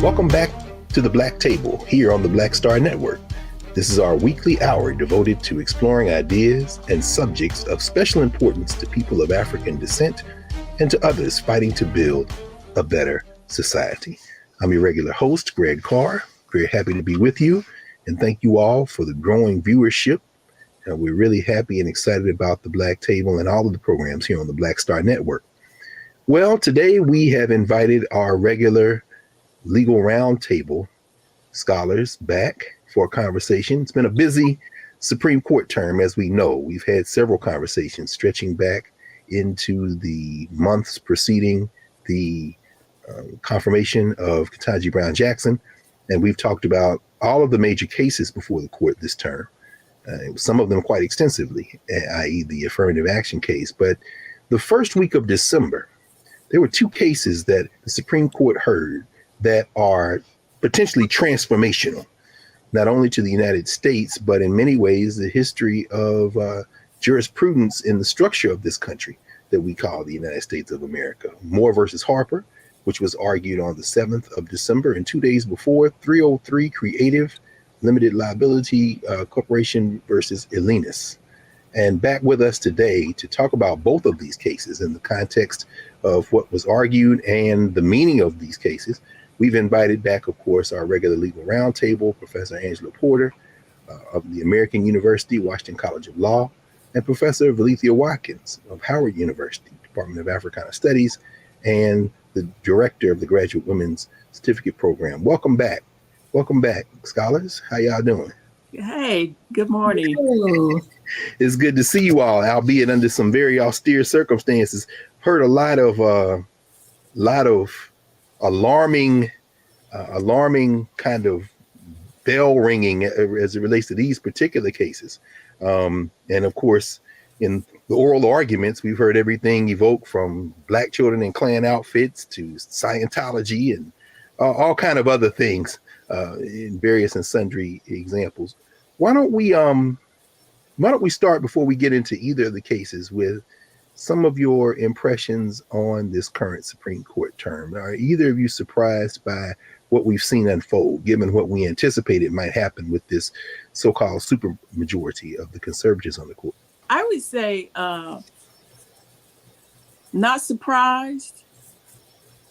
Welcome back to the Black Table here on the Black Star Network. This is our weekly hour devoted to exploring ideas and subjects of special importance to people of African descent and to others fighting to build a better society. I'm your regular host, Greg Carr. Very happy to be with you, and thank you all for the growing viewership. We're really happy and excited about the Black Table and all of the programs here on the Black Star Network. Well, today we have invited our regular legal roundtable scholars back for a conversation. It's been a busy Supreme Court term, as we know. We've had several conversations stretching back into the months preceding the confirmation of Ketanji Brown Jackson, and we've talked about all of the major cases before the court this term, some of them quite extensively, i.e. the affirmative action case. But the first week of December, there were two cases that the Supreme Court heard that are potentially transformational, not only to the United States, but in many ways the history of jurisprudence in the structure of this country that we call the United States of America. Moore versus Harper, which was argued on the 7th of December, and 2 days before, 303 Creative Limited Liability Corporation versus Elinas. And back with us today to talk about both of these cases in the context of what was argued and the meaning of these cases, we've invited back, of course, our regular legal roundtable, Professor Angela Porter of the American University, Washington College of Law, and Professor Valethia Watkins of Howard University, Department of Africana Studies, and the director of the Graduate Women's Certificate Program. Welcome back. Welcome back, scholars. How y'all doing? Hey, good morning. It's good to see you all, albeit under some very austere circumstances. Heard a lot of alarming kind of bell ringing as it relates to these particular cases. And of course, in the oral arguments, we've heard everything evoked from Black children in Klan outfits to Scientology and all kind of other things in various and sundry examples. Why don't we start, before we get into either of the cases, with some of your impressions on this current Supreme Court term? Are either of you surprised by what we've seen unfold, given what we anticipated might happen with this so-called supermajority of the conservatives on the court? I would say not surprised,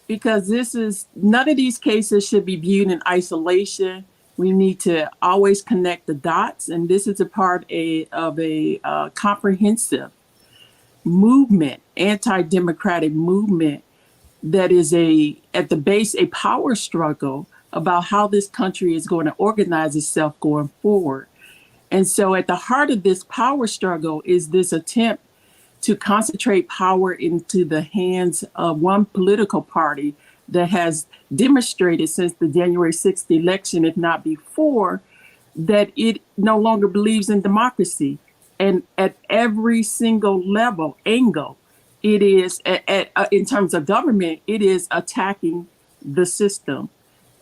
because none of these cases should be viewed in isolation. We need to always connect the dots, and this is a part of a comprehensive movement, anti-democratic movement that is at the base a power struggle about how this country is going to organize itself going forward. And so at the heart of this power struggle is this attempt to concentrate power into the hands of one political party that has demonstrated since the January 6th election, if not before, that it no longer believes in democracy. And at every single angle, it is, in terms of government, it is attacking the system.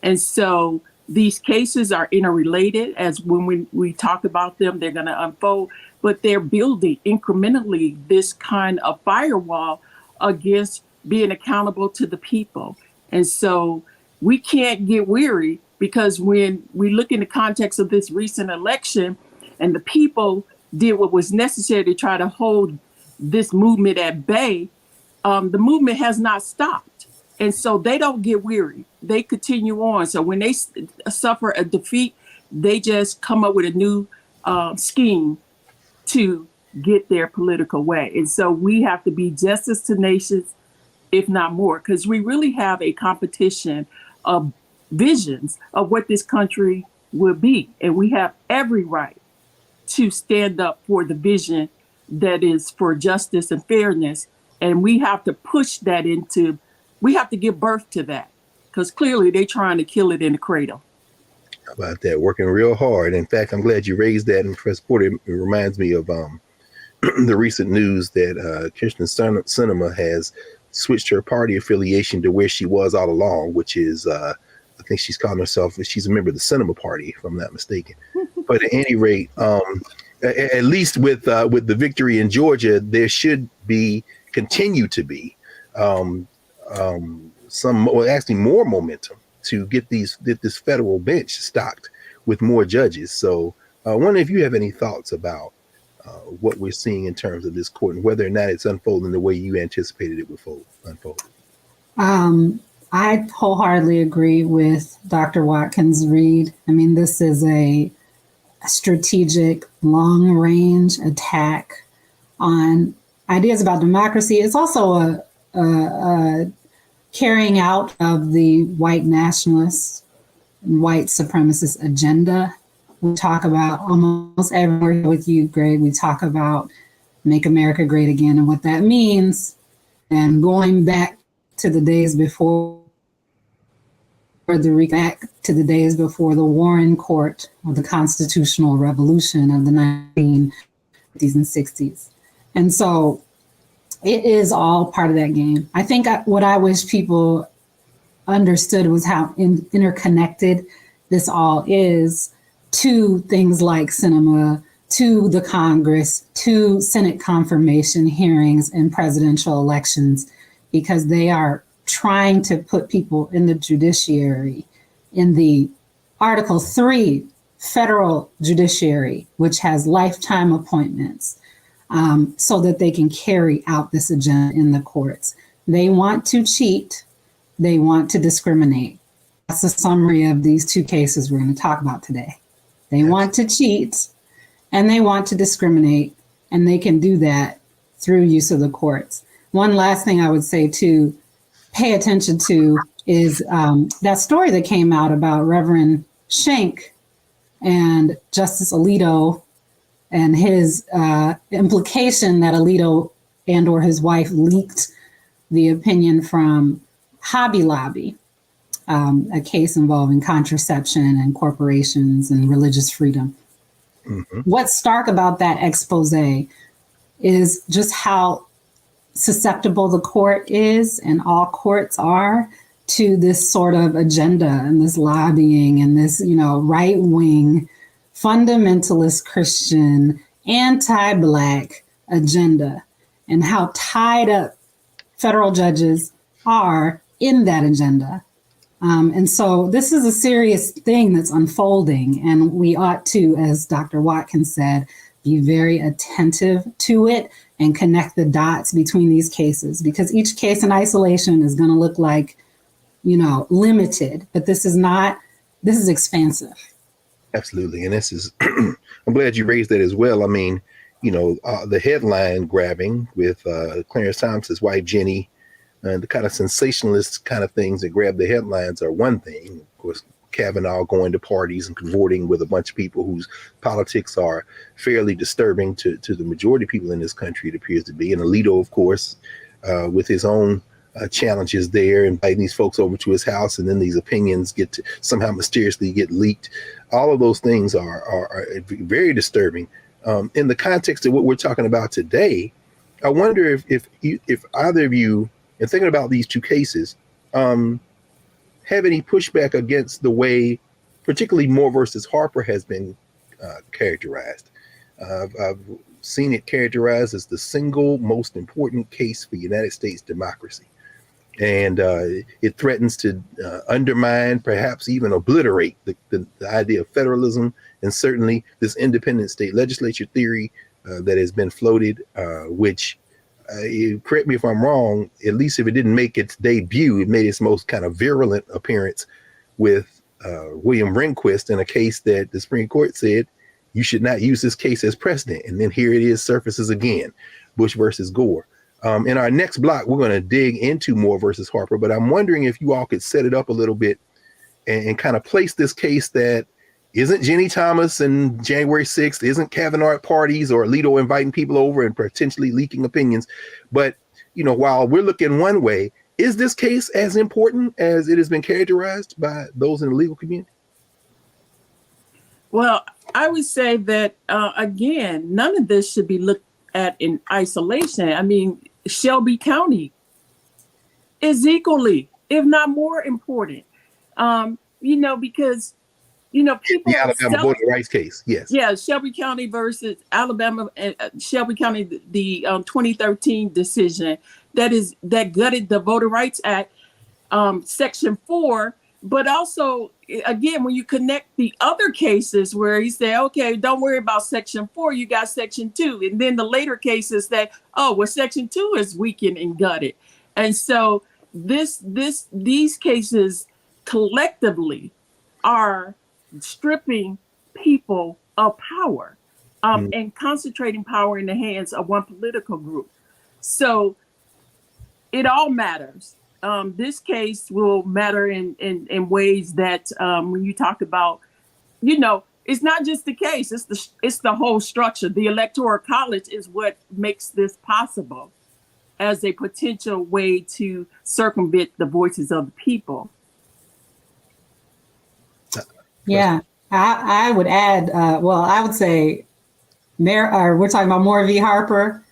And so these cases are interrelated, as when we talk about them, they're going to unfold, but they're building incrementally this kind of firewall against being accountable to the people. And so we can't get weary, because when we look in the context of this recent election and the people did what was necessary to try to hold this movement at bay, the movement has not stopped. And so they don't get weary. They continue on. So when they suffer a defeat, they just come up with a new scheme to get their political way. And so we have to be just as tenacious, if not more, because we really have a competition of visions of what this country will be. And we have every right to stand up for the vision that is for justice and fairness. And we have to push that we have to give birth to that, because clearly they're trying to kill it in the cradle. How about that? Working real hard. In fact, I'm glad you raised that. And Professor Porter, it reminds me of the recent news that Kirsten Sinema has switched her party affiliation to where she was all along, which is, I think she's calling herself, she's a member of the Sinema Party, if I'm not mistaken. But at any rate, at least with the victory in Georgia, there should continue to be actually more momentum to get this federal bench stocked with more judges. So I wonder if you have any thoughts about what we're seeing in terms of this court and whether or not it's unfolding the way you anticipated it would unfold. I wholeheartedly agree with Dr. Watkins' read. I mean, this is a strategic, long-range attack on ideas about democracy. It's also a carrying out of the white nationalist and white supremacist agenda. We talk about almost everywhere with you, Greg. We talk about Make America Great Again and what that means. And going back to the days before the Warren Court or the Constitutional Revolution of the 1950s and 60s. And so it is all part of that game. I think what I wish people understood was how interconnected this all is to things like cinema, to the Congress, to Senate confirmation hearings and presidential elections, because they are trying to put people in the judiciary, in the Article 3 federal judiciary, which has lifetime appointments, so that they can carry out this agenda in the courts. They want to cheat. They want to discriminate. That's a summary of these two cases we're going to talk about today. They want to cheat and they want to discriminate, and they can do that through use of the courts. One last thing I would say to pay attention to is that story that came out about Reverend Schenck and Justice Alito and his implication that Alito and or his wife leaked the opinion from Hobby Lobby, a case involving contraception and corporations and religious freedom. Mm-hmm. What's stark about that expose is just how susceptible the court is, and all courts are, to this sort of agenda and this lobbying and this, right-wing, fundamentalist Christian, anti-Black agenda, and how tied up federal judges are in that agenda. And so this is a serious thing that's unfolding, and we ought to, as Dr. Watkins said, be very attentive to it and connect the dots between these cases, because each case in isolation is going to look like, limited, but this is expansive. Absolutely. And this is, I'm glad you raised that as well. I mean, the headline grabbing with Clarence Thompson's wife, Jenny, and the kind of sensationalist kind of things that grab the headlines are one thing. Of course, Kavanaugh going to parties and cavorting with a bunch of people whose politics are fairly disturbing to the majority of people in this country, it appears to be. And Alito, of course, with his own challenges there, inviting these folks over to his house, and then these opinions get to somehow mysteriously get leaked. All of those things are very disturbing. In the context of what we're talking about today, I wonder if either of you, in thinking about these two cases, have any pushback against the way, particularly Moore versus Harper, has been characterized. I've seen it characterized as the single most important case for United States democracy. And it threatens to undermine, perhaps even obliterate the idea of federalism, and certainly this independent state legislature theory that has been floated, which, correct me if I'm wrong, at least if it didn't make its debut, it made its most kind of virulent appearance with William Rehnquist in a case that the Supreme Court said you should not use this case as precedent. And then here it is, surfaces again, Bush versus Gore. In our next block, we're going to dig into Moore versus Harper, but I'm wondering if you all could set it up a little bit and kind of place this case that isn't Jenny Thomas and January 6th, isn't Kavanaugh at parties or Alito inviting people over and potentially leaking opinions. But, while we're looking one way, is this case as important as it has been characterized by those in the legal community? Well, I would say that, again, none of this should be looked at in isolation. I mean, Shelby County is equally, if not more important, because, people. The Alabama voting rights case, yes. Yeah, Shelby County versus Alabama, Shelby County, the 2013 decision that gutted the Voting Rights Act, Section 4, But also, again, when you connect the other cases where he said, okay, don't worry about section 4, you got section 2. And then the later cases that, oh, well, section 2 is weakened and gutted. And so these cases collectively are stripping people of power and concentrating power in the hands of one political group. So it all matters. This case will matter in ways that when you talk about, it's not just the case, it's the whole structure. The Electoral College is what makes this possible as a potential way to circumvent the voices of the people. Yeah, I would add, I would say, we're talking about Moore v. Harper.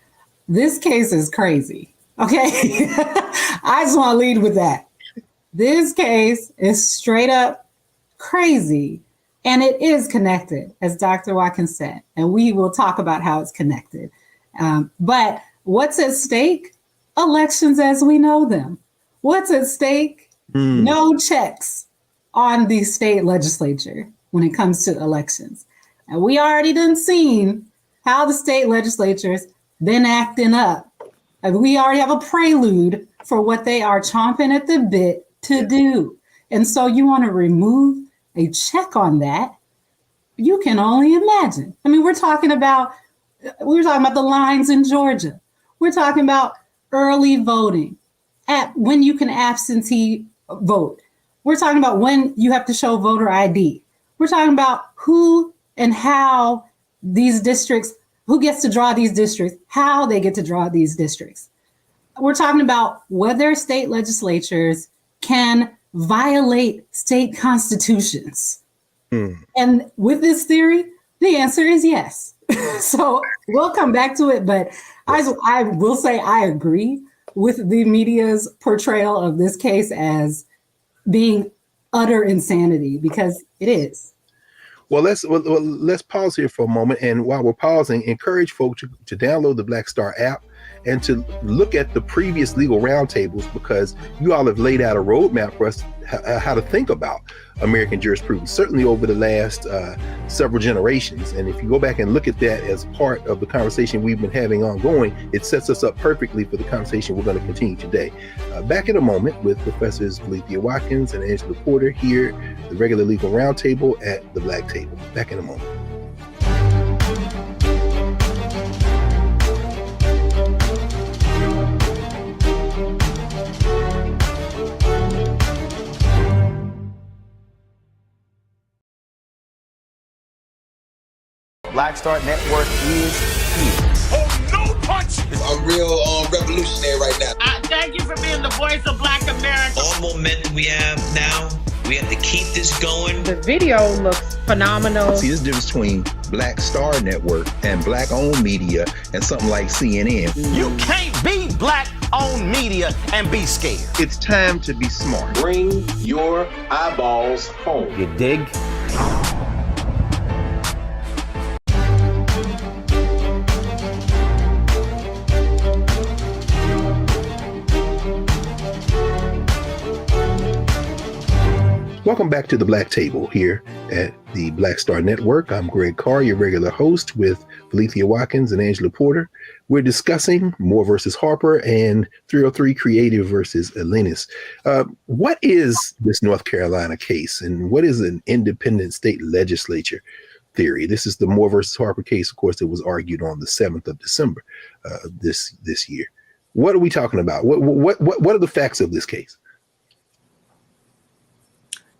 This case is crazy. Okay, I just want to lead with that. This case is straight up crazy, and it is connected, as Dr. Watkins said, and we will talk about how it's connected. But what's at stake? Elections as we know them. What's at stake? No checks on the state legislature when it comes to elections. And we already done seen how the state legislatures been acting up. We already have a prelude for what they are chomping at the bit to do. And so you want to remove a check on that? You can only imagine. I mean, we're talking about the lines in Georgia. We're talking about early voting, when you can absentee vote. We're talking about when you have to show voter ID. We're talking about who and how these districts, who gets to draw these districts, how they get to draw these districts. We're talking about whether state legislatures can violate state constitutions. And with this theory, the answer is yes. So we'll come back to it, but I will say I agree with the media's portrayal of this case as being utter insanity, because it is. Well, let's pause here for a moment. And while we're pausing, encourage folks to download the Black Star app and to look at the previous legal roundtables, because you all have laid out a roadmap for us how to think about American jurisprudence, certainly over the last several generations. And if you go back and look at that as part of the conversation we've been having ongoing, it sets us up perfectly for the conversation we're going to continue today. Back in a moment with Professors Valencia Watkins and Angela Porter here, the regular legal roundtable at the Black Table. Back in a moment. Black Star Network is here. Oh, no punch! I'm real revolutionary right now. Thank you for being the voice of Black America. All momentum we have now, we have to keep this going. The video looks phenomenal. See, this difference between Black Star Network and Black-owned media and something like CNN. You can't be Black-owned media and be scared. It's time to be smart. Bring your eyeballs home. You dig? Welcome back to the Black Table here at the Black Star Network. I'm Greg Carr, your regular host, with Valencia Watkins and Angela Porter. We're discussing Moore versus Harper and 303 Creative versus Elenis. What is this North Carolina case, and what is an independent state legislature theory? This is the Moore versus Harper case. Of course, it was argued on the 7th of December this year. What are we talking about? What are the facts of this case?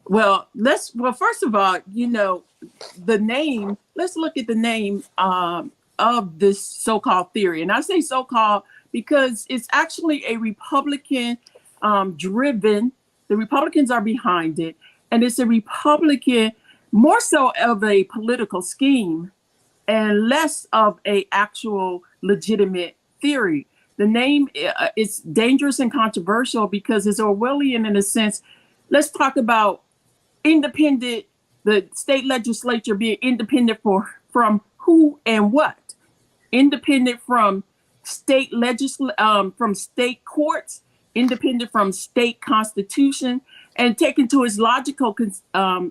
Well, first of all, the name, let's look at the name of this so-called theory. And I say so-called because it's actually a Republican driven, the Republicans are behind it. And it's a Republican, more so of a political scheme and less of a actual legitimate theory. The name is dangerous and controversial because it's Orwellian in a sense. Let's talk about independent, the state legislature being independent from who and what? Independent from state from state courts, independent from state constitution, and taken to its logical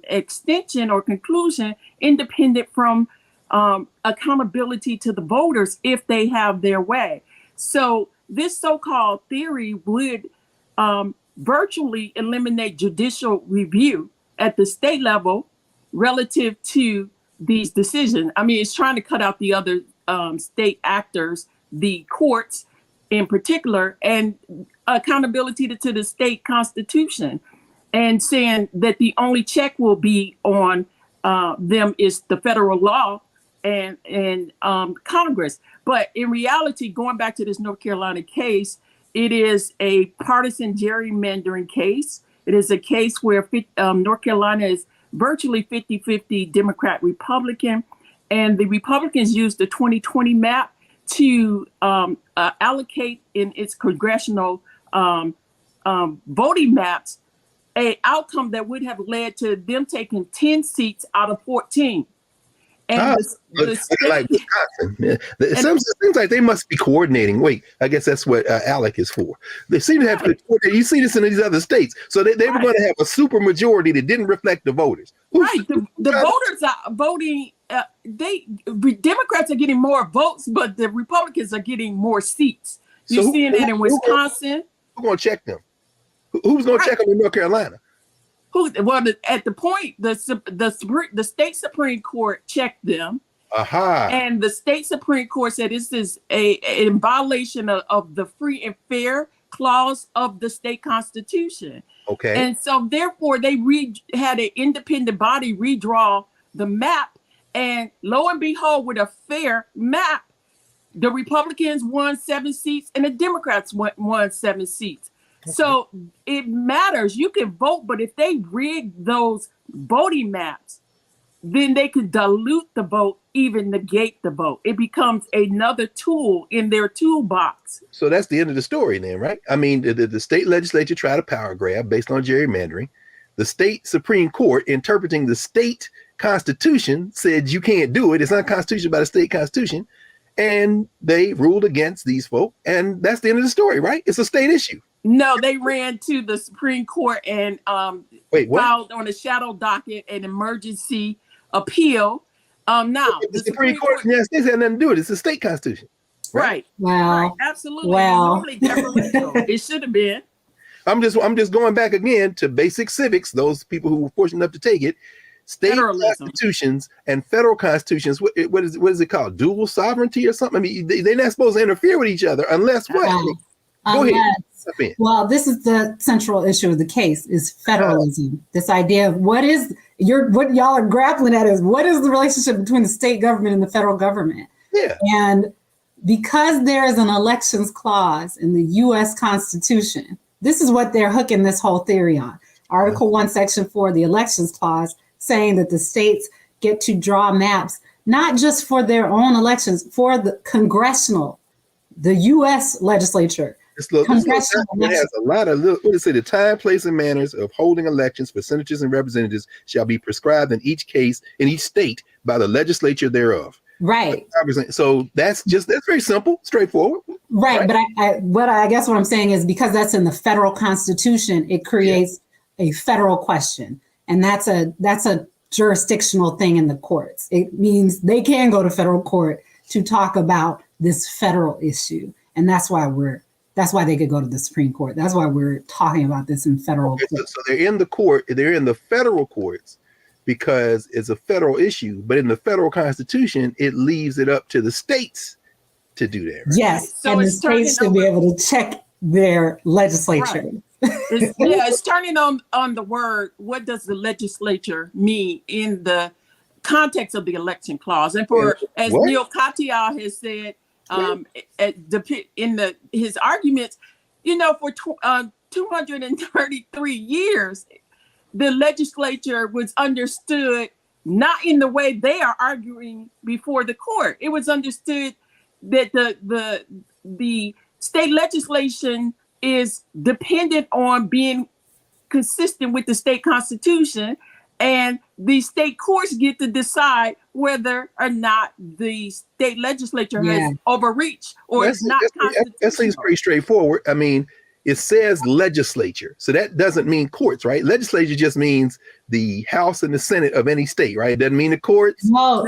extension or conclusion, independent from accountability to the voters if they have their way. So this so-called theory would virtually eliminate judicial review at the state level relative to these decisions. I mean, it's trying to cut out the other state actors, the courts in particular, and accountability to the state constitution, and saying that the only check will be on them is the federal law and Congress. But in reality, going back to this North Carolina case, it is a partisan gerrymandering case. It is a case where North Carolina is virtually 50-50 Democrat Republican, and the Republicans used the 2020 map to allocate in its congressional voting maps a outcome that would have led to them taking 10 seats out of 14. And like Wisconsin. It seems like they must be coordinating. Wait, I guess that's what ALEC is for. They seem to have to coordinate. You see this in these other states. So they were going to have a super majority that didn't reflect the voters. The voters are voting. Democrats are getting more votes, but the Republicans are getting more seats. You're seeing that in Wisconsin. Who's going to check them? Who's going to check them in North Carolina? At the point, the state Supreme Court checked them. And the state Supreme Court said this is in violation of the free and fair clause of the state constitution. Okay. And so therefore they had an independent body redraw the map, and lo and behold, with a fair map, the Republicans won 7 seats and the Democrats won 7 seats. So it matters. You can vote, but if they rig those voting maps, then they could dilute the vote, even negate the vote. It becomes another tool in their toolbox. So that's the end of the story then, right? I mean, the state legislature tried a power grab based on gerrymandering. The state Supreme Court, interpreting the state constitution, said you can't do it. It's not constitutional by the state constitution. And they ruled against these folk. And that's the end of the story, right? It's a state issue. No, they ran to the Supreme Court and filed on a shadow docket an emergency appeal. Now the Supreme Court in the United States had nothing to do with it. It's the state constitution. Right. Wow. Right. Absolutely. Wow. It should have been. I'm just going back again to basic civics. Those people who were fortunate enough to take it. State constitutions and federal constitutions. What is it called? Dual sovereignty or something? I mean, they're not supposed to interfere with each other unless what? Go ahead. Well, this is the central issue of the case: is federalism. This idea of what y'all are grappling at is what is the relationship between the state government and the federal government? Yeah. And because there is an elections clause in the U.S. Constitution, this is what they're hooking this whole theory on. Article 1, Section 4, the elections clause, saying that the states get to draw maps, not just for their own elections, for the the U.S. legislature. It has a lot of the time, place, and manners of holding elections for senators and representatives shall be prescribed in each case in each state by the legislature thereof. Right. So that's very simple, straightforward. Right. But I guess what I'm saying is because that's in the federal constitution, it creates a federal question, and that's a jurisdictional thing in the courts. It means they can go to federal court to talk about this federal issue, and that's why they could go to the Supreme Court. That's why we're talking about this in federal court. So they're in the court, they're in the federal courts because it's a federal issue, but in the federal constitution, it leaves it up to the states to do that. Right? Yes, so and the states should be able to check their legislature. Right. It's turning on the word, what does the legislature mean in the context of the election clause? And as Neil Katyal has said, his arguments, for 233 years, the legislature was understood not in the way they are arguing before the court. It was understood that the state legislation is dependent on being consistent with the state constitution, and the state courts get to decide whether or not the state legislature has overreached or is not constitutional. That seems pretty straightforward. I mean, it says legislature. So that doesn't mean courts, right? Legislature just means the House and the Senate of any state, right? It doesn't mean the courts. No.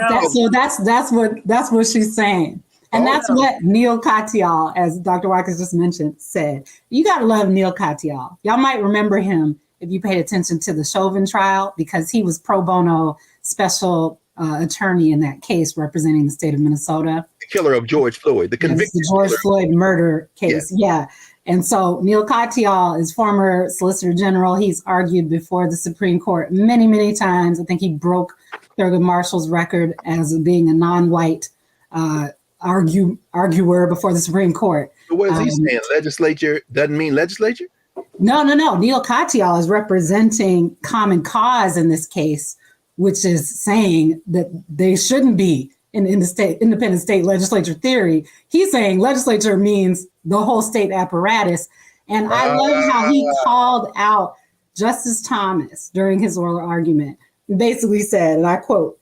That's what she's saying. And that's what Neil Katyal, as Dr. Watkins just mentioned, said. You got to love Neil Katyal. Y'all might remember him if you paid attention to the Chauvin trial, because he was pro bono special attorney in that case representing the state of Minnesota. The killer of George Floyd, the convicted the George Floyd murder case. Yeah. And so Neil Katyal is former Solicitor General. He's argued before the Supreme Court many, many times. I think he broke Thurgood Marshall's record as being a non-white arguer before the Supreme Court. So what is he saying? Legislature doesn't mean legislature? No. Neil Katyal is representing common cause in this case, which is saying that they shouldn't be in the state independent state legislature theory. He's saying legislature means the whole state apparatus. And I love how he called out Justice Thomas during his oral argument. He basically said, and I quote,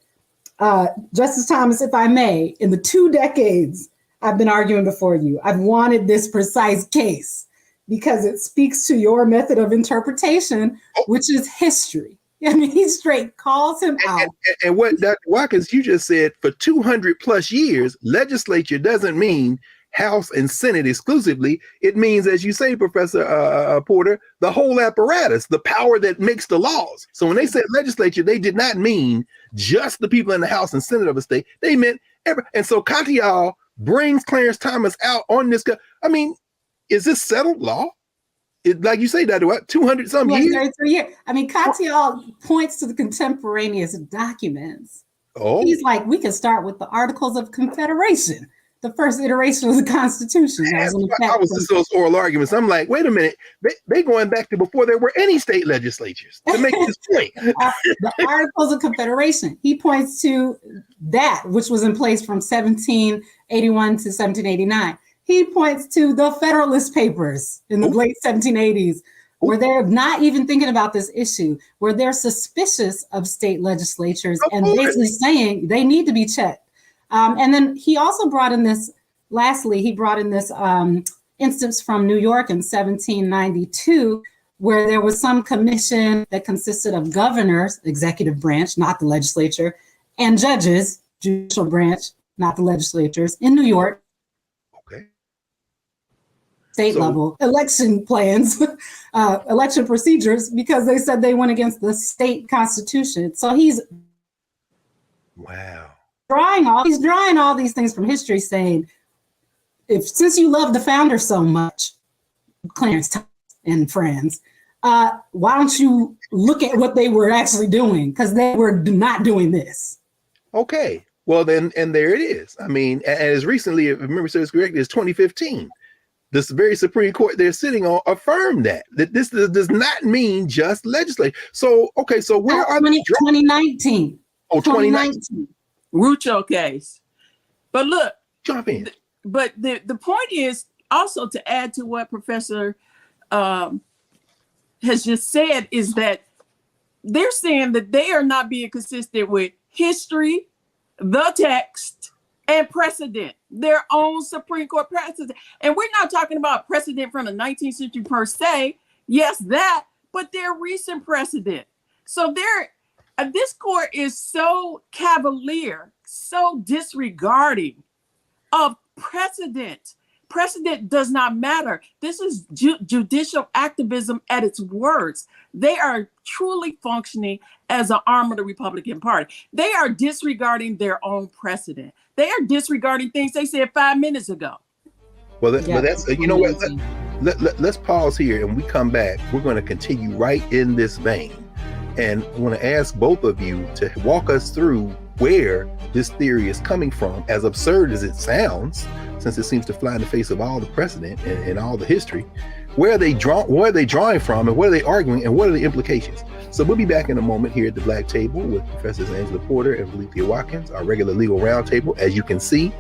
Justice Thomas, if I may, in the 2 decades I've been arguing before you, I've wanted this precise case because it speaks to your method of interpretation, which is history. I mean, he straight calls him out. And what Dr. Watkins, you just said, for 200 plus years, legislature doesn't mean House and Senate exclusively. It means, as you say, Professor Porter, the whole apparatus, the power that makes the laws. So when they said legislature, they did not mean just the people in the House and Senate of a state. They meant every. And so Katyal brings Clarence Thomas out on this. I mean, is this settled law? Like you say, Dr. What, 200 some years? 33 years. I mean, Katyal points to the contemporaneous documents. Oh, he's like, we can start with the Articles of Confederation, the first iteration of the Constitution. I was just those oral arguments. I'm like, wait a minute, they going back to before there were any state legislatures to make this point. The Articles of Confederation. He points to that, which was in place from 1781 to 1789. He points to the Federalist Papers in the late 1780s, where they're not even thinking about this issue, where they're suspicious of state legislatures and basically saying they need to be checked. And then he also brought in this, lastly, he brought in this instance from New York in 1792, where there was some commission that consisted of governors, executive branch, not the legislature, and judges, judicial branch, not the legislatures, in New York. State level election plans, election procedures, because they said they went against the state constitution. So he's drawing all these things from history, saying, since you love the founder so much, Clarence Thomas and friends, why don't you look at what they were actually doing? Because they were not doing this. Okay, well then, and there it is. I mean, as recently, if memory serves correctly, it's 2015. This very Supreme Court they're sitting on affirmed that this does not mean just legislature. So, okay, so where are 2019? Oh, 2019. Rucho case. But look, jump in. But the point is also to add to what Professor has just said is that they're saying that they are not being consistent with history, the text, and precedent, their own Supreme Court precedent. And we're not talking about precedent from the 19th century per se. Yes, that, but their recent precedent. So this court is so cavalier, so disregarding of precedent. Precedent does not matter. This is judicial activism at its worst. They are truly functioning as an arm of the Republican Party. They are disregarding their own precedent. They are disregarding things they said 5 minutes ago. Well, that's you know what? Let's pause here, and we come back. We're going to continue right in this vein, and I want to ask both of you to walk us through where this theory is coming from. As absurd as it sounds, since it seems to fly in the face of all the precedent and all the history, where are they drawing from, and what are they arguing, and what are the implications? So we'll be back in a moment here at the Black Table with Professors Angela Porter and Valethia Watkins, our regular legal roundtable. As you can see,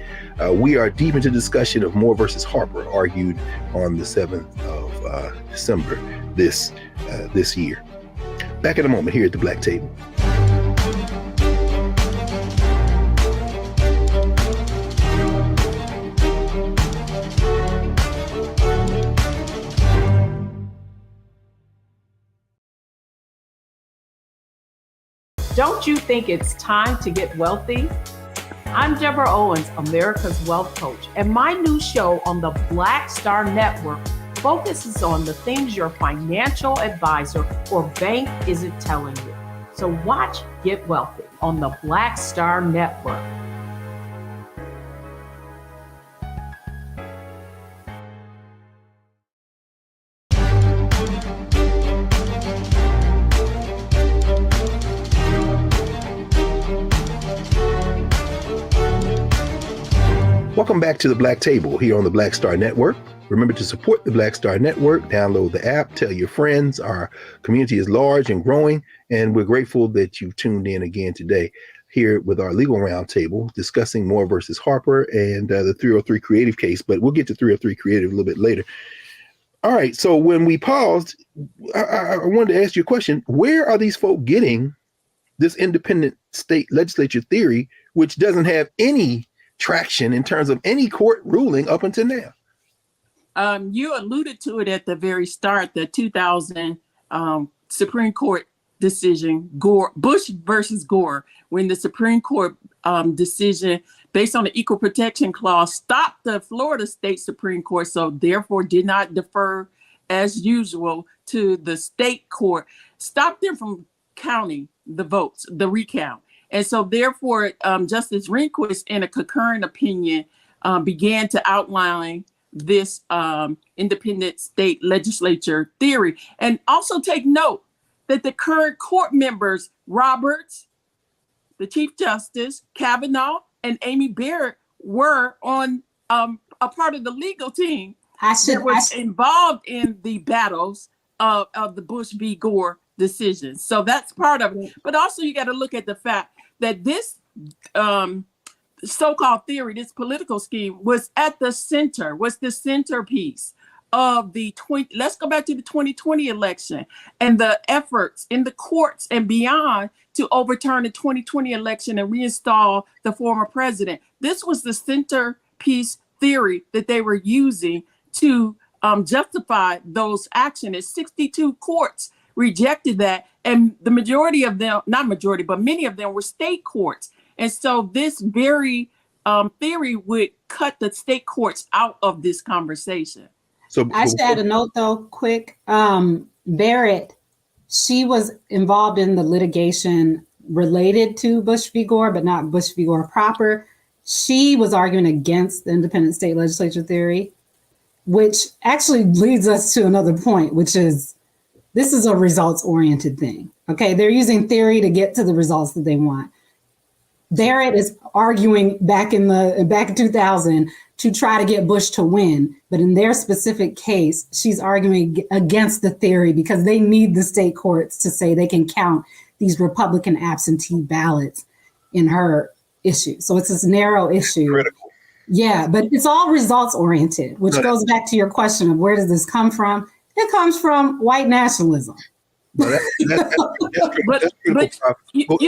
we are deep into discussion of Moore versus Harper, argued on the 7th of December this year. Back in a moment here at the Black Table. Don't you think it's time to get wealthy? I'm Deborah Owens, America's Wealth Coach, and my new show on the Black Star Network focuses on the things your financial advisor or bank isn't telling you. So watch Get Wealthy on the Black Star Network. Welcome back to the Black Table here on the Black Star Network. Remember to support the Black Star Network, download the app, tell your friends. Our community is large and growing, and we're grateful that you've tuned in again today here with our legal roundtable discussing Moore versus Harper and the 303 Creative case, but we'll get to 303 Creative a little bit later. All right, so when we paused, I wanted to ask you a question. Where are these folk getting this independent state legislature theory, which doesn't have any traction in terms of any court ruling up until now? You alluded to it at the very start, the 2000 Supreme Court decision, Gore, Bush versus Gore, when the Supreme Court decision based on the Equal Protection Clause stopped the Florida State Supreme Court, so therefore did not defer as usual to the state court, stopped them from counting the votes, the recount. And so therefore, Justice Rehnquist, in a concurrent opinion, began to outline this independent state legislature theory. And also take note that the current court members, Roberts, the Chief Justice, Kavanaugh, and Amy Barrett, were on a part of the legal team that was involved in the battles of the Bush v. Gore decisions. So that's part of it. But also you got to look at the fact that this so-called theory, this political scheme, was at the center, was the centerpiece of let's go back to the 2020 election and the efforts in the courts and beyond to overturn the 2020 election and reinstall the former president. This was the centerpiece theory that they were using to justify those actions. 62 courts rejected that, and the majority of them, not majority, but many of them were state courts. And so this very theory would cut the state courts out of this conversation. So I should add a note though, quick. Barrett, she was involved in the litigation related to Bush v. Gore, but not Bush v. Gore proper. She was arguing against the independent state legislature theory, which actually leads us to another point, which is this is a results-oriented thing. Okay, they're using theory to get to the results that they want. Barrett is arguing back in 2000 to try to get Bush to win, but in their specific case, she's arguing against the theory because they need the state courts to say they can count these Republican absentee ballots in her issue. So it's this narrow issue. Critical. Yeah, but it's all results-oriented, which goes back to your question of where does this come from? It comes from white nationalism. But you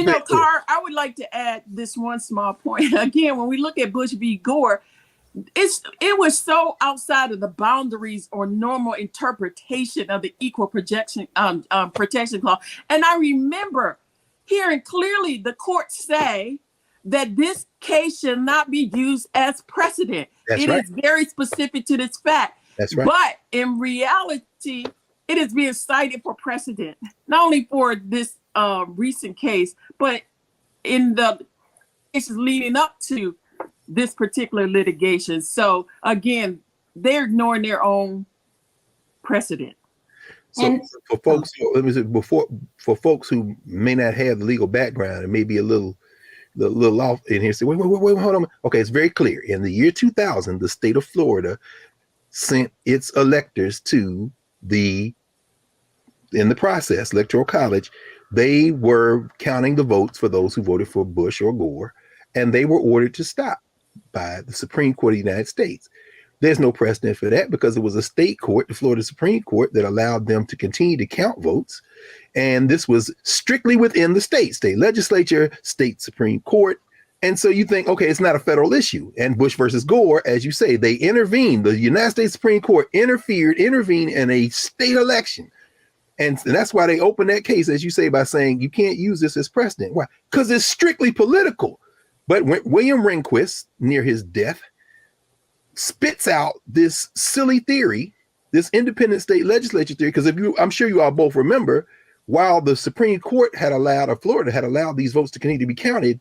know, Carr, I would like to add this one small point. Again, when we look at Bush v. Gore, it was so outside of the boundaries or normal interpretation of the Equal Protection Clause. And I remember hearing clearly the court say that this case should not be used as precedent. It is very specific to this fact. That's right. But in reality, it is being cited for precedent, not only for this recent case, but in the cases leading up to this particular litigation. So again, they're ignoring their own precedent. So for folks, for folks who may not have the legal background and maybe a little off in here, say, wait, hold on. Okay, it's very clear. In the year 2000, the state of Florida sent its electors to in the process, Electoral College. They were counting the votes for those who voted for Bush or Gore, and they were ordered to stop by the Supreme Court of the United States. There's no precedent for that because it was a state court, the Florida Supreme Court, that allowed them to continue to count votes. And this was strictly within the state legislature, state Supreme Court. And so you think, okay, it's not a federal issue. And Bush versus Gore, as you say, they intervened. The United States Supreme Court intervened in a state election And that's why they open that case, as you say, by saying you can't use this as precedent. Why? Because it's strictly political. But when William Rehnquist, near his death, spits out this silly theory, this independent state legislature theory, because I'm sure you all both remember, while the Supreme Court had allowed, or Florida had allowed these votes to continue to be counted,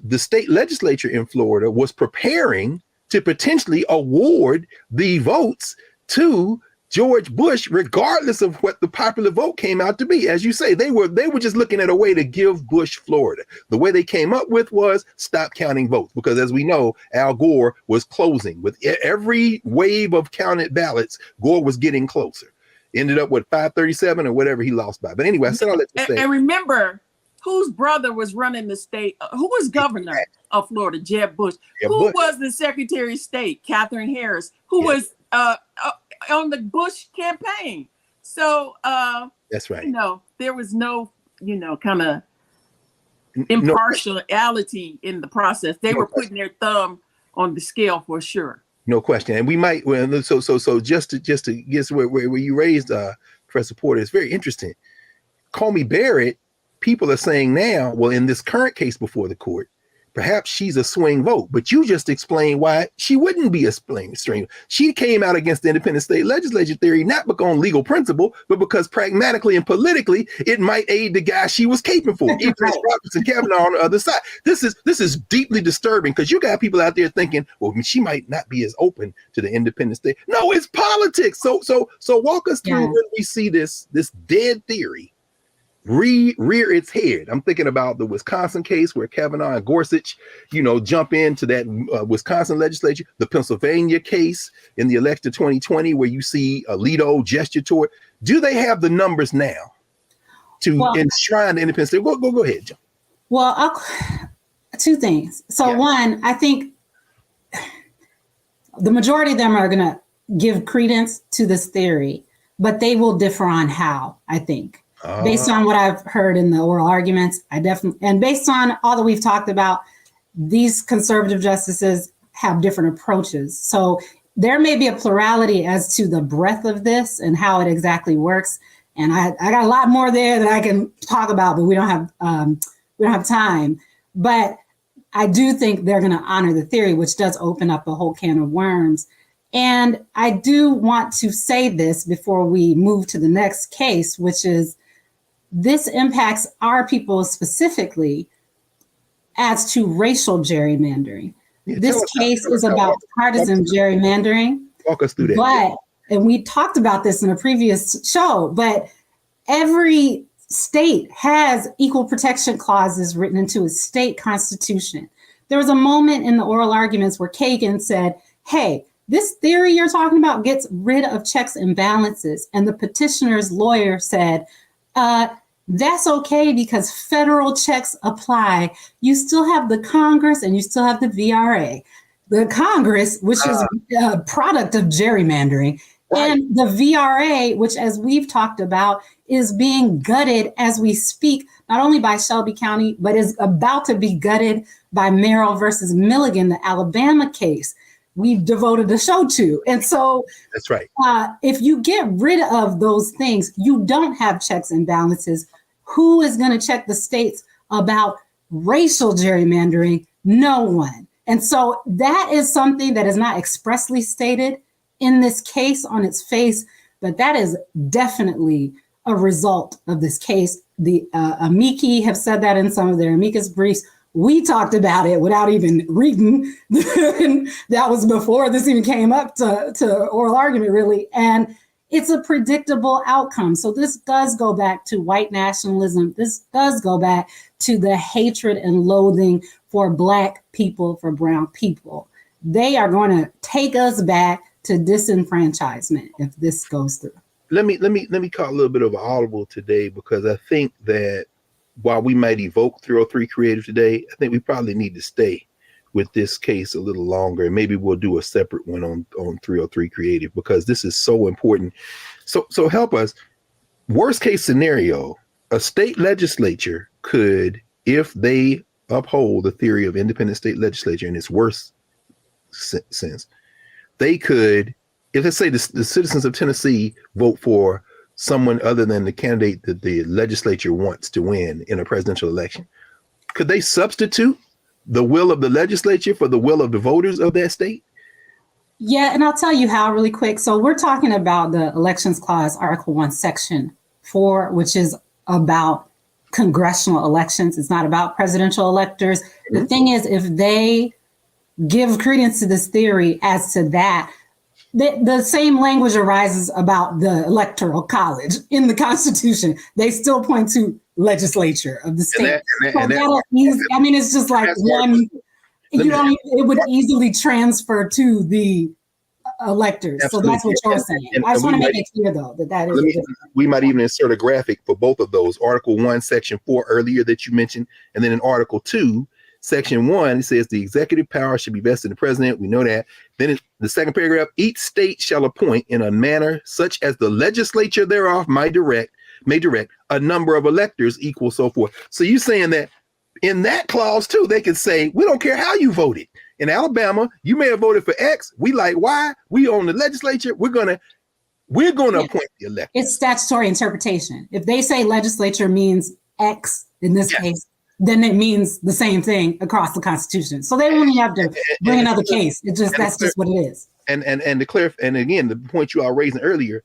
the state legislature in Florida was preparing to potentially award the votes to George Bush, regardless of what the popular vote came out to be. As you say, they were just looking at a way to give Bush Florida. The way they came up with was stop counting votes, because as we know, Al Gore was closing. With every wave of counted ballots, Gore was getting closer. Ended up with 537 or whatever he lost by. But anyway, I said all that to say. And remember, whose brother was running the state? Who was governor of Florida? Jeb Bush. Who was the Secretary of State? Catherine Harris. Who was on the Bush campaign. So that's right. There was no, kind of impartiality in the process. They were putting their thumb on the scale for sure. No question. And we might, so just to guess where you raised Professor Porter, it's very interesting. Comey Barrett, people are saying now, well, in this current case before the court, perhaps she's a swing vote, but you just explained why she wouldn't be a swing. She came out against the independent state legislature theory, not because on legal principle, but because pragmatically and politically, it might aid the guy she was caping for. Even Roberts and Kavanaugh on the other side. This is deeply disturbing, because you got people out there thinking, well, she might not be as open to the independent state. No, it's politics. So walk us through when we see this dead theory rear its head. I'm thinking about the Wisconsin case where Kavanaugh and Gorsuch, jump into that Wisconsin legislature, the Pennsylvania case in the election of 2020, where you see Alito gesture toward. Do they have the numbers now to enshrine the independence? Go ahead, John. Well, two things. So one, I think the majority of them are going to give credence to this theory, but they will differ on how, I think. Based on what I've heard in the oral arguments, and based on all that we've talked about, these conservative justices have different approaches. So there may be a plurality as to the breadth of this and how it exactly works. And I got a lot more there that I can talk about, but we don't have time. But I do think they're going to honor the theory, which does open up a whole can of worms. And I do want to say this before we move to the next case, which is, this impacts our people specifically as to racial gerrymandering. This case is about partisan gerrymandering. Walk us through that. And we talked about this in a previous show, but every state has equal protection clauses written into its state constitution. There was a moment in the oral arguments where Kagan said, hey, this theory you're talking about gets rid of checks and balances. And the petitioner's lawyer said, that's okay because federal checks apply. You still have the Congress and you still have the VRA. The Congress, which is a product of gerrymandering, and the VRA, which, as we've talked about, is being gutted as we speak, not only by Shelby County, but is about to be gutted by Merrill versus Milligan, the Alabama case we've devoted a show to. And so that's right. If you get rid of those things, you don't have checks and balances. Who is going to check the states about racial gerrymandering? No one. And so that is something that is not expressly stated in this case on its face, but that is definitely a result of this case. The amici have said that in some of their amicus briefs. We talked about it without even reading. That was before this even came up to oral argument, really. And it's a predictable outcome. So this does go back to white nationalism. This does go back to the hatred and loathing for Black people, for brown people. They are going to take us back to disenfranchisement if this goes through. Let me call a little bit of an audible today, because I think that while we might evoke 303 Creative today, I think we probably need to stay with this case a little longer, and maybe we'll do a separate one on 303 Creative, because this is so important. So help us. Worst case scenario, a state legislature could, if they uphold the theory of independent state legislature in its worst sense, they could, if let's say the citizens of Tennessee vote for someone other than the candidate that the legislature wants to win in a presidential election? Could they substitute the will of the legislature for the will of the voters of that state? Yeah, and I'll tell you how really quick. So we're talking about the Elections Clause, Article 1, Section 4, which is about congressional elections. It's not about presidential electors. Mm-hmm. The thing is, if they give credence to this theory as to that, the same language arises about the Electoral College in the Constitution. They still point to legislature of the state. It's just like one. It would easily transfer to the electors. Absolutely. So that's what you're saying. I just want to make it clear, though, that is. We might even insert a graphic for both of those. Article 1, Section 4 earlier that you mentioned, and then in Article 2, Section 1, it says the executive power should be vested in the president. We know that. Then in the second paragraph, each state shall appoint in a manner such as the legislature thereof may direct a number of electors equal, so forth. So you're saying that in that clause too, they can say, we don't care how you voted. In Alabama, you may have voted for X. We like Y. We own the legislature. We're gonna appoint the elector. It's statutory interpretation. If they say legislature means X in this case, then it means the same thing across the Constitution. So they don't even have to bring another case. That's just what it is. And again, the point you all raising earlier,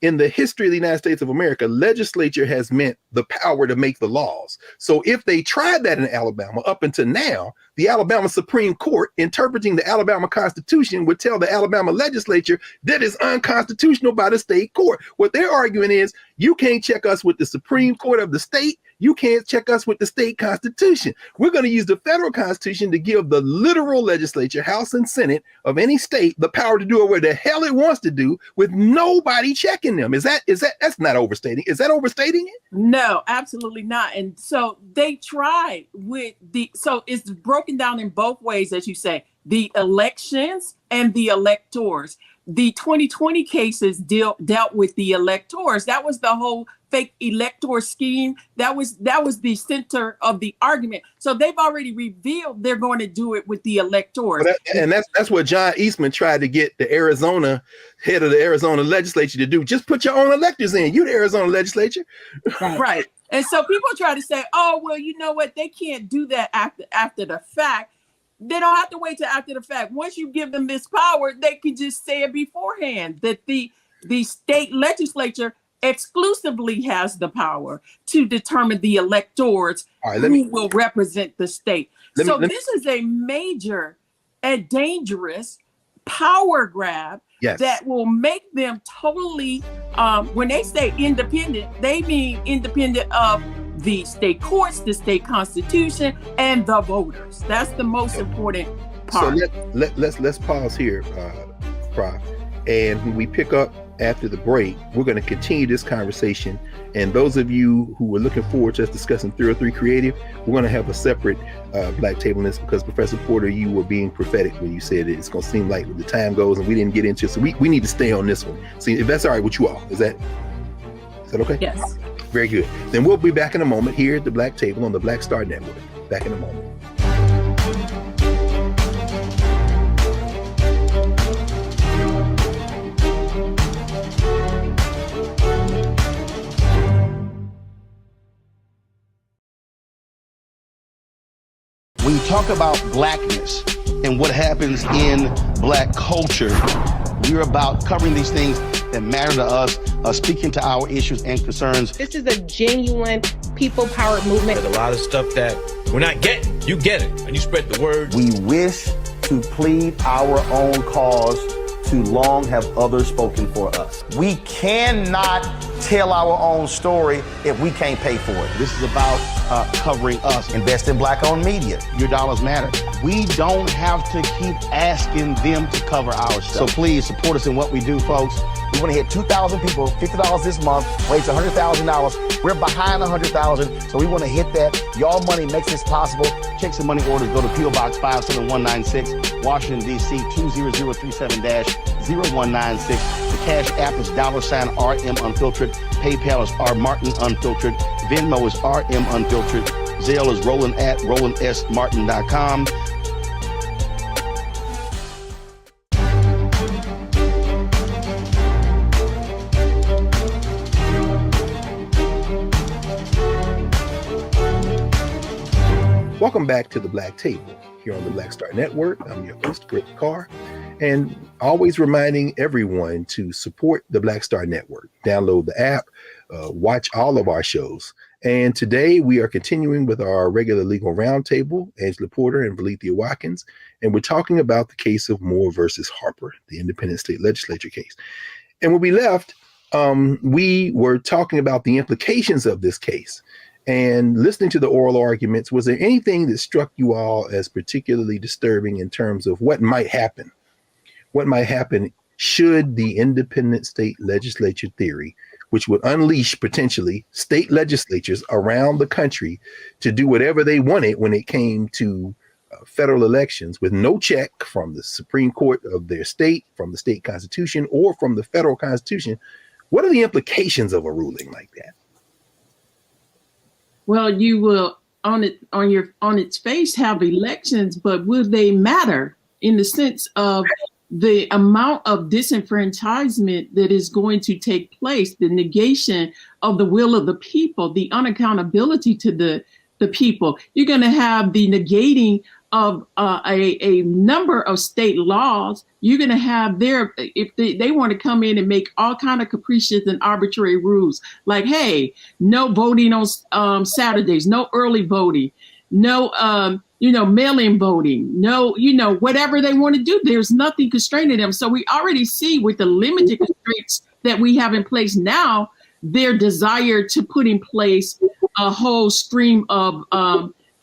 in the history of the United States of America, legislature has meant the power to make the laws. So if they tried that in Alabama up until now, the Alabama Supreme Court interpreting the Alabama Constitution would tell the Alabama legislature that is unconstitutional by the state court. What they're arguing is, you can't check us with the Supreme Court of the state. You can't check us with the state constitution. We're going to use the federal constitution to give the literal legislature, House and Senate of any state, the power to do it where the hell it wants to do with nobody checking them. That's not overstating. Is that overstating it? No, absolutely not. And so they tried so it's broken down in both ways, as you say, the elections and the electors. The 2020 cases dealt with the electors. That was the whole fake elector scheme. That was the center of the argument. So they've already revealed they're going to do it with the electors. And that's what John Eastman tried to get the Arizona head of the Arizona legislature to do. Just put your own electors in. You the Arizona legislature. Right. And so people try to say, oh, well, you know what? They can't do that after the fact. They don't have to wait till after the fact. Once you give them this power, they can just say it beforehand that the state legislature exclusively has the power to determine the electors who will represent the state. This is a major and dangerous power grab that will make them totally, when they say independent, they mean independent of the state courts, the state constitution, and the voters. That's the most important part. So let's pause here, Prof. And when we pick up after the break, we're going to continue this conversation. And those of you who were looking forward to us discussing 303 Creative, we're going to have a separate Black Table on this, because Professor Porter, you were being prophetic when you said it's going to seem like the time goes and we didn't get into it. So we need to stay on this one. See if that's all right with you all. Is that okay? Yes. Very good. Then we'll be back in a moment here at the Black Table on the Black Star Network. Back in a moment. When you talk about blackness and what happens in Black culture, we're about covering these things that matter to us, speaking to our issues and concerns. This is a genuine people-powered movement. There's a lot of stuff that we're not getting. You get it, and you spread the word. We wish to plead our own cause. Too long have others spoken for us. We cannot tell our own story if we can't pay for it. This is about covering us. Invest in Black-owned media. Your dollars matter. We don't have to keep asking them to cover our stuff. So please support us in what we do, folks. We want to hit 2,000 people, $50 this month, raise $100,000. We're behind 100,000, so we want to hit that. Y'all money makes this possible. Check some money orders. Go to P.O. Box 57196, Washington, D.C. 20037-0196. The Cash App is $RM Unfiltered. PayPal is R Martin Unfiltered. Venmo is RM Unfiltered. Zelle is roland@rolandsmartin.com. Welcome back to the Black Table here on the Black Star Network. I'm your host, Carr, and always reminding everyone to support the Black Star Network. Download the app, watch all of our shows. And today we are continuing with our regular legal roundtable, Angela Porter and Valethia Watkins, and we're talking about the case of Moore versus Harper, the independent state legislature case. And when we left, we were talking about the implications of this case. And listening to the oral arguments, was there anything that struck you all as particularly disturbing in terms of what might happen? What might happen should the independent state legislature theory, which would unleash potentially state legislatures around the country to do whatever they wanted when it came to federal elections with no check from the Supreme Court of their state, from the state constitution, or from the federal constitution, what are the implications of a ruling like that? Well, you will on its face have elections, but will they matter in the sense of the amount of disenfranchisement that is going to take place, the negation of the will of the people, the unaccountability to the people? You're going to have the negating of a number of state laws. You're going to have if they want to come in and make all kind of capricious and arbitrary rules, like, hey, no voting on Saturdays, no early voting, no, mail-in voting, no, whatever they want to do. There's nothing constraining them. So we already see with the limited constraints that we have in place now, their desire to put in place a whole stream of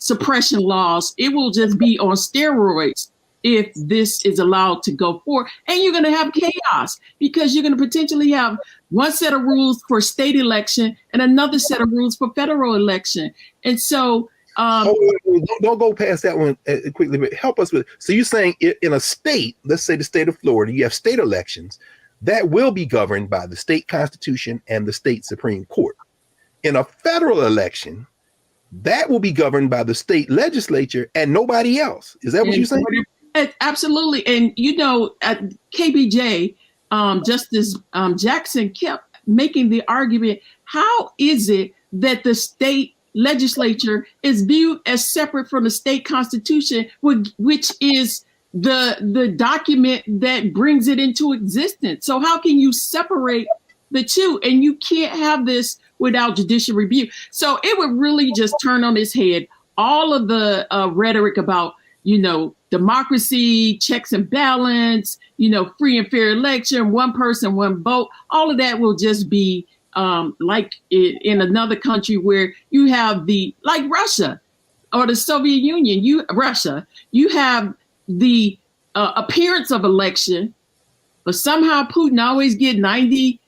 suppression laws. It will just be on steroids if this is allowed to go forward. And you're going to have chaos because you're going to potentially have one set of rules for state election and another set of rules for federal election. And so don't go past that one quickly, but help us with. So you're saying in a state, let's say the state of Florida, you have state elections that will be governed by the state constitution and the state Supreme Court. In a federal election, that will be governed by the state legislature and nobody else. Is that what you're saying? Absolutely. And, at KBJ, Justice Jackson kept making the argument, how is it that the state legislature is viewed as separate from the state constitution, which is the document that brings it into existence? So how can you separate the two? And you can't have this without judicial review. So it would really just turn on its head all of the rhetoric about, democracy, checks and balance, free and fair election, one person, one vote. All of that will just be like in another country where you have like Russia or the Soviet Union, you have the appearance of election, but somehow Putin always get 90%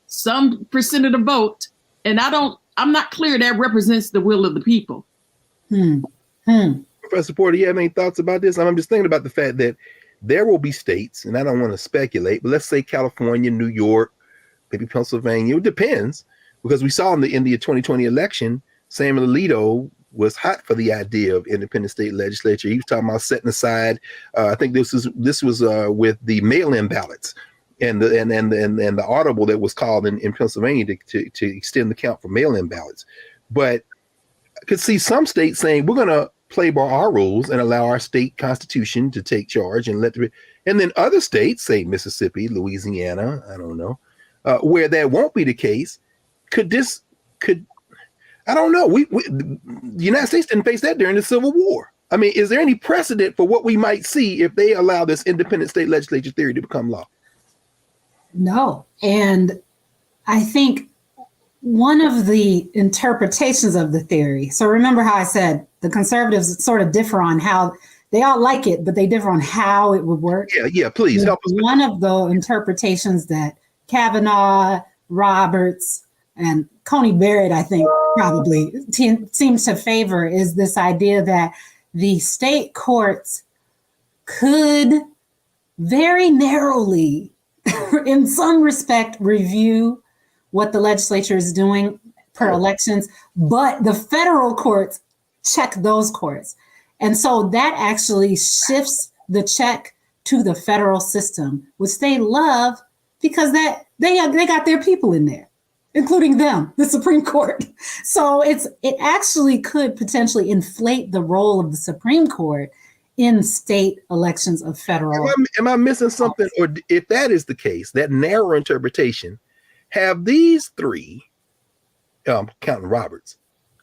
of the vote. And I'm not clear that represents the will of the people. Professor Porter, you have any thoughts about this? I'm just thinking about the fact that there will be states, and I don't want to speculate, but let's say California, New York, maybe Pennsylvania. It depends, because we saw in the 2020 election, Samuel Alito was hot for the idea of independent state legislature. He was talking about setting aside. I think this was with the mail-in ballots. And the audible that was called in Pennsylvania to extend the count for mail-in ballots. But I could see some states saying, we're going to play by our rules and allow our state constitution to take charge and and then other states, say Mississippi, Louisiana, I don't know, where that won't be the case. I don't know. The United States didn't face that during the Civil War. I mean, is there any precedent for what we might see if they allow this independent state legislature theory to become law? No. And I think one of the interpretations of the theory, so remember how I said the conservatives sort of differ on how they all like it, but they differ on how it would work. Yeah, please help us. One of the interpretations that Kavanaugh, Roberts, and Coney Barrett, I think, probably seems to favor is this idea that the state courts could very narrowly, in some respect, review what the legislature is doing per elections, but the federal courts check those courts. And so that actually shifts the check to the federal system, which they love because that they got their people in there. including them, the Supreme Court. So it actually could potentially inflate the role of the Supreme Court in state elections of federal. Am I missing something? Or if that is the case, that narrow interpretation, have these three, counting Roberts,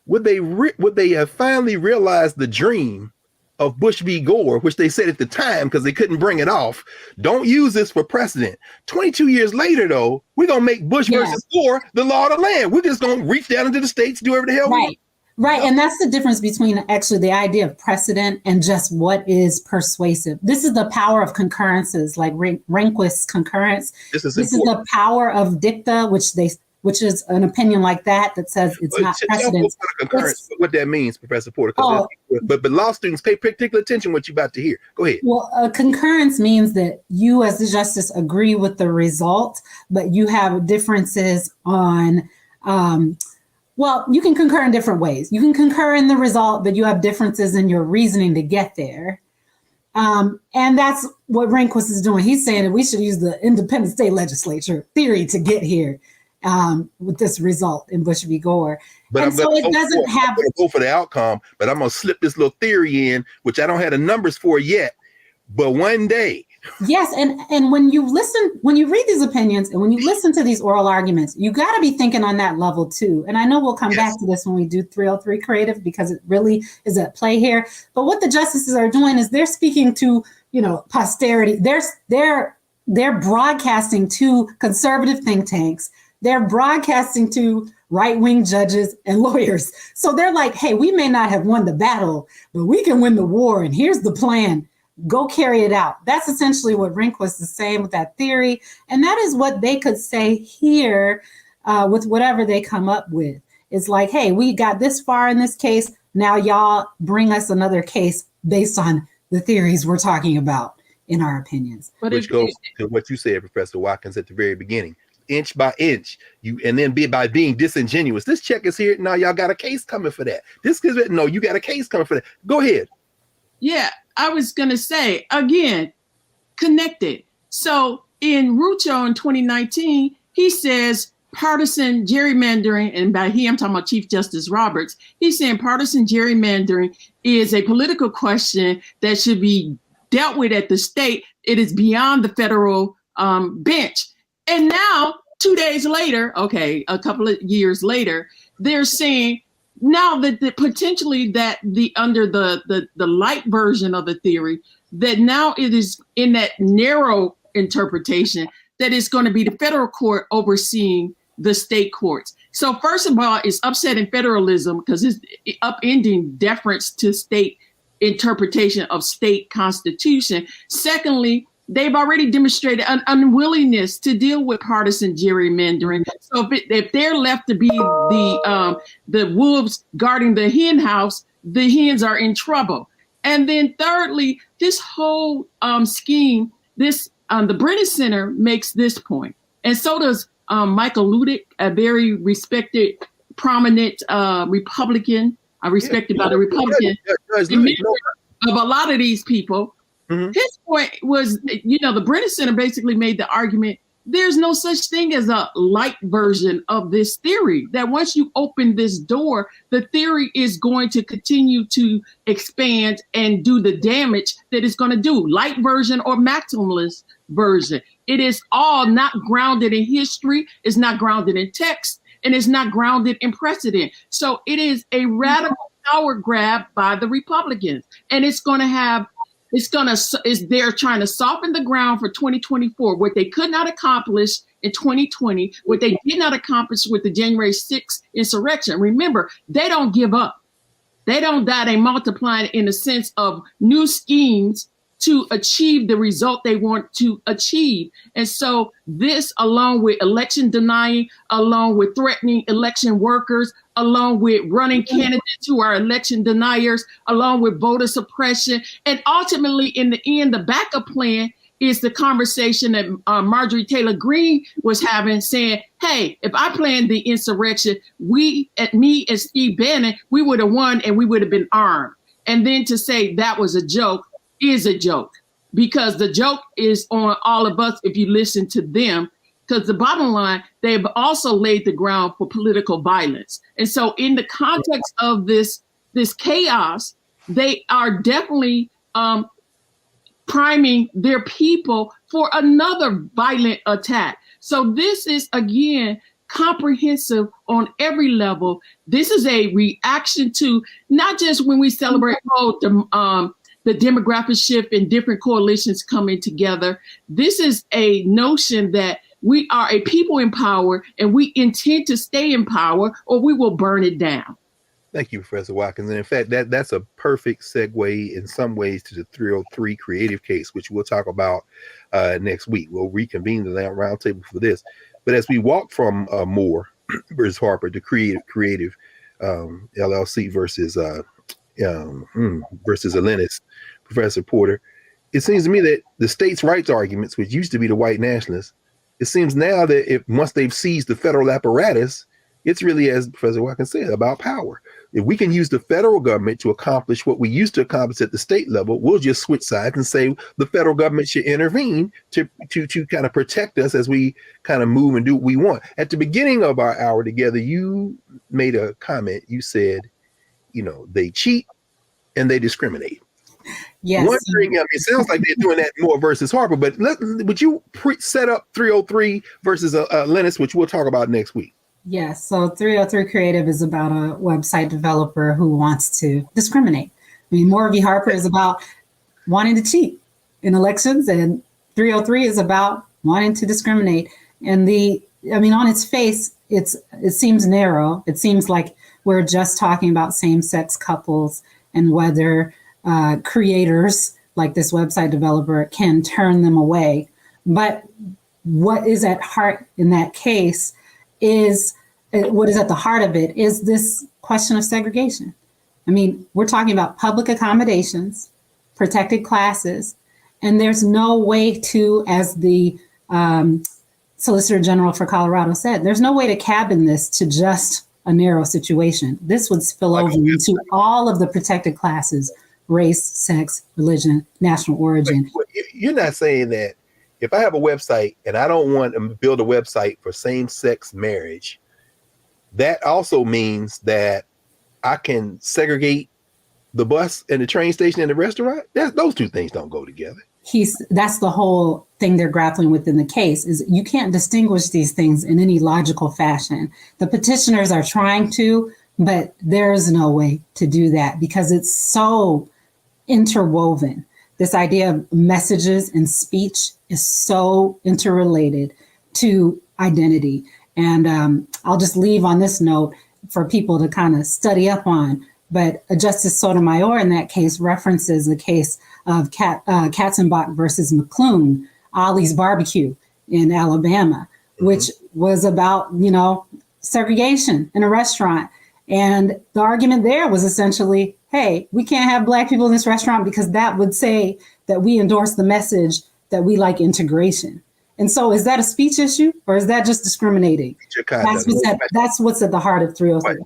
would they have finally realized the dream of Bush v. Gore, which they said at the time because they couldn't bring it off? Don't use this for precedent. 22 years later, though, we're gonna make Bush versus Gore the law of the land. We're just gonna reach down into the states, do whatever the hell we want. Right. And that's the difference between actually the idea of precedent and just what is persuasive. This is the power of concurrences, like Rehnquist's concurrence. This is the power of dicta, which is an opinion like that says it's not precedent. What that means, Professor Porter. But law students pay particular attention to what you're about to hear. Go ahead. Well, concurrence means that you as the justice agree with the result, but you have differences on, well, you can concur in different ways. You can concur in the result, but you have differences in your reasoning to get there. And that's what Rehnquist is doing. He's saying that we should use the independent state legislature theory to get here. With this result in Bush v. Gore. But I'm going to go for the outcome, but I'm going to slip this little theory in, which I don't have the numbers for yet, but one day. Yes, and when you read these opinions and when you listen to these oral arguments, you got to be thinking on that level too. And I know we'll come back to this when we do 303 creative, because it really is at play here. But what the justices are doing is they're speaking to, posterity. They're broadcasting to conservative think tanks. They're broadcasting to right-wing judges and lawyers. So they're like, hey, we may not have won the battle, but we can win the war. And here's the plan. Go carry it out. That's essentially what Rehnquist is saying with that theory. And that is what they could say here with whatever they come up with. It's like, hey, we got this far in this case. Now y'all bring us another case based on the theories we're talking about in our opinions. Which goes to what you said, Professor Watkins, at the very beginning. Inch by inch, by being disingenuous. This check is here. Now y'all got a case coming for that. You got a case coming for that. Go ahead. Yeah, I was going to say, again, connected. So in Rucho in 2019, he says partisan gerrymandering, and by he, I'm talking about Chief Justice Roberts. He's saying partisan gerrymandering is a political question that should be dealt with at the state. It is beyond the federal bench. And now, 2 days later, a couple of years later, they're saying now that potentially that under the light version of the theory, that now it is in that narrow interpretation that it's going to be the federal court overseeing the state courts. So first of all, it's upsetting federalism because it's upending deference to state interpretation of state constitution. Secondly, they've already demonstrated an unwillingness to deal with partisan gerrymandering. So if they're left to be the wolves guarding the hen house, the hens are in trouble. And then thirdly, this whole scheme, the Brennan Center makes this point, and so does Michael Ludick, a very respected, prominent Republican, respected by the Republican, of a lot of these people. Mm-hmm. His point was, the Brennan Center basically made the argument, there's no such thing as a light version of this theory, that once you open this door, the theory is going to continue to expand and do the damage that it's going to do, light version or maximalist version. It is all not grounded in history, it's not grounded in text, and it's not grounded in precedent. So it is a radical power grab by the Republicans, and they're trying to soften the ground for 2024, what they could not accomplish in 2020, what they did not accomplish with the January 6th insurrection. Remember, they don't give up. They don't die. They multiply in the sense of new schemes to achieve the result they want to achieve. And so this, along with election denying, along with threatening election workers, along with running candidates who are election deniers, along with voter suppression, and ultimately in the end, the backup plan is the conversation that Marjorie Taylor Greene was having, saying, hey, if I planned the insurrection, me and Steve Bannon, we would have won and we would have been armed. And then to say that was a joke is a joke, because the joke is on all of us if you listen to them, Because the bottom line, they've also laid the ground for political violence. And so in the context of this chaos, they are definitely priming their people for another violent attack. So this is, again, comprehensive on every level. This is a reaction to not just when we celebrate the demographic shift and different coalitions coming together. This is a notion that we are a people in power and we intend to stay in power or we will burn it down. Thank you, Professor Watkins. And in fact, that's a perfect segue in some ways to the 303 creative case, which we'll talk about next week. We'll reconvene the roundtable for this. But as we walk from Moore versus Harper to creative LLC versus Alennis, Professor Porter, it seems to me that the states' rights arguments, which used to be the white nationalists, it seems now that once they've seized the federal apparatus, it's really, as Professor Watkins said, about power. If we can use the federal government to accomplish what we used to accomplish at the state level, we'll just switch sides and say the federal government should intervene to kind of protect us as we kind of move and do what we want. At the beginning of our hour together, you made a comment. You said, they cheat and they discriminate. Yes. Wondering, it sounds like they're doing that more versus Harper, but would you set up 303 versus Alennis, which we'll talk about next week? Yes. So 303 Creative is about a website developer who wants to discriminate. Moore v. Harper is about wanting to cheat in elections, and 303 is about wanting to discriminate. And on its face, it seems narrow. It seems like we're just talking about same-sex couples and whether creators like this website developer can turn them away. But what is at heart in that case is what is at the heart of it is this question of segregation. We're talking about public accommodations, protected classes, and there's no way to, as the Solicitor General for Colorado said, there's no way to cabin this to just a narrow situation. This would spill over into all of the protected classes: race, sex, religion, national origin. You're not saying that if I have a website and I don't want to build a website for same-sex marriage, that also means that I can segregate the bus and the train station and the restaurant? Those two things don't go together. That's the whole thing they're grappling with in the case, is you can't distinguish these things in any logical fashion. The petitioners are trying to, but there's no way to do that because it's so interwoven. This idea of messages and speech is so interrelated to identity. And I'll just leave on this note for people to kind of study up on. But Justice Sotomayor in that case references the case of Katzenbach versus McClune, Ollie's Barbecue in Alabama, which was about, segregation in a restaurant. And the argument there was essentially, hey, we can't have Black people in this restaurant because that would say that we endorse the message that we like integration. And so is that a speech issue or is that just discriminating? That's what's at the heart of 303.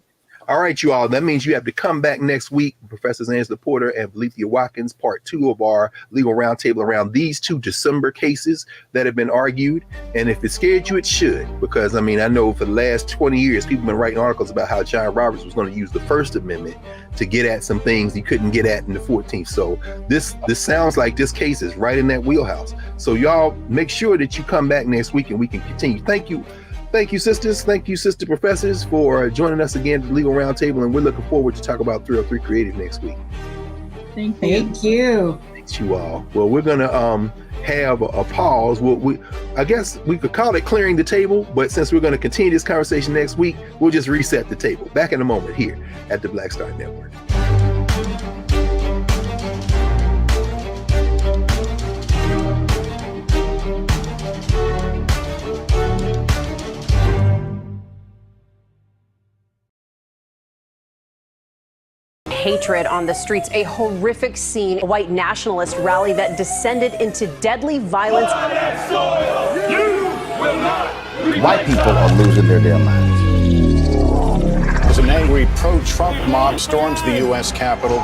All right, you all. That means you have to come back next week, Professors Angela Porter and Valethia Watkins, part 2 of our legal roundtable around these 2 December cases that have been argued. And if it scared you, it should, because I know for the last 20 years, people have been writing articles about how John Roberts was going to use the First Amendment to get at some things he couldn't get at in the 14th. So this sounds like this case is right in that wheelhouse. So y'all make sure that you come back next week and we can continue. Thank you. Thank you, sisters. Thank you, sister professors, for joining us again at the Legal Roundtable, and we're looking forward to talk about 303 Creative next week. Thank you. Thanks, you all. Well, we're going to have a pause. I guess we could call it clearing the table, but since we're going to continue this conversation next week, we'll just reset the table. Back in a moment here at the Black Star Network. Hatred on the streets, a horrific scene, a white nationalist rally that descended into deadly violence. White people are losing their damn minds. There's a name angry pro-Trump mob stormed the U.S. Capitol.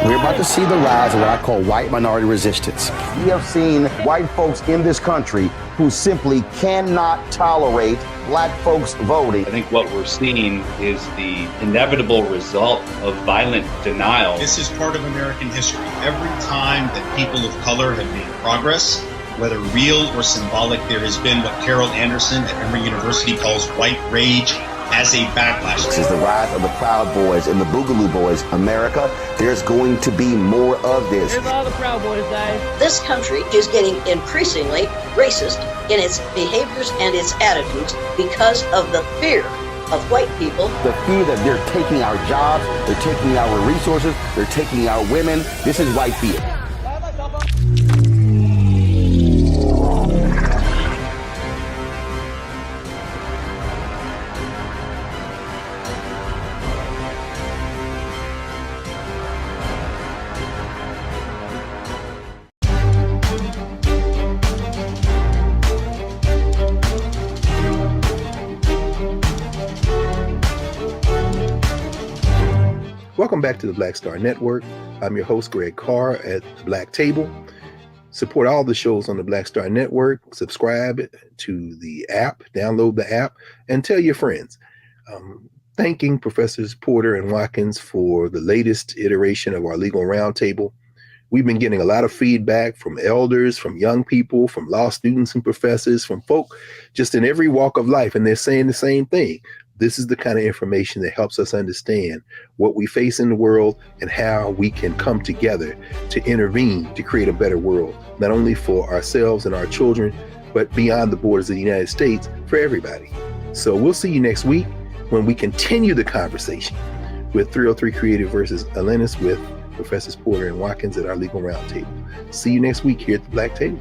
We're about to see the rise of what I call white minority resistance. We have seen white folks in this country who simply cannot tolerate black folks voting. I think what we're seeing is the inevitable result of violent denial. This is part of American history. Every time that people of color have made progress, whether real or symbolic, there has been what Carol Anderson at Emory University calls white rage as a backlash. This is the rise of the Proud Boys and the Boogaloo Boys. America, there's going to be more of this. Here's all the Proud Boys, guys. This country is getting increasingly racist in its behaviors and its attitudes because of the fear of white people. The fear that they're taking our jobs, they're taking our resources, they're taking our women. This is white fear. Welcome back to the Black Star Network. I'm your host, Greg Carr at the Black Table. Support all the shows on the Black Star Network. Subscribe to the app, download the app, and tell your friends. Thanking Professors Porter and Watkins for the latest iteration of our Legal Roundtable. We've been getting a lot of feedback from elders, from young people, from law students and professors, from folk just in every walk of life, and they're saying the same thing. This is the kind of information that helps us understand what we face in the world and how we can come together to intervene to create a better world, not only for ourselves and our children, but beyond the borders of the United States for everybody. So we'll see you next week when we continue the conversation with 303 Creative versus Atlantis with Professors Porter and Watkins at our Legal Roundtable. See you next week here at the Black Table.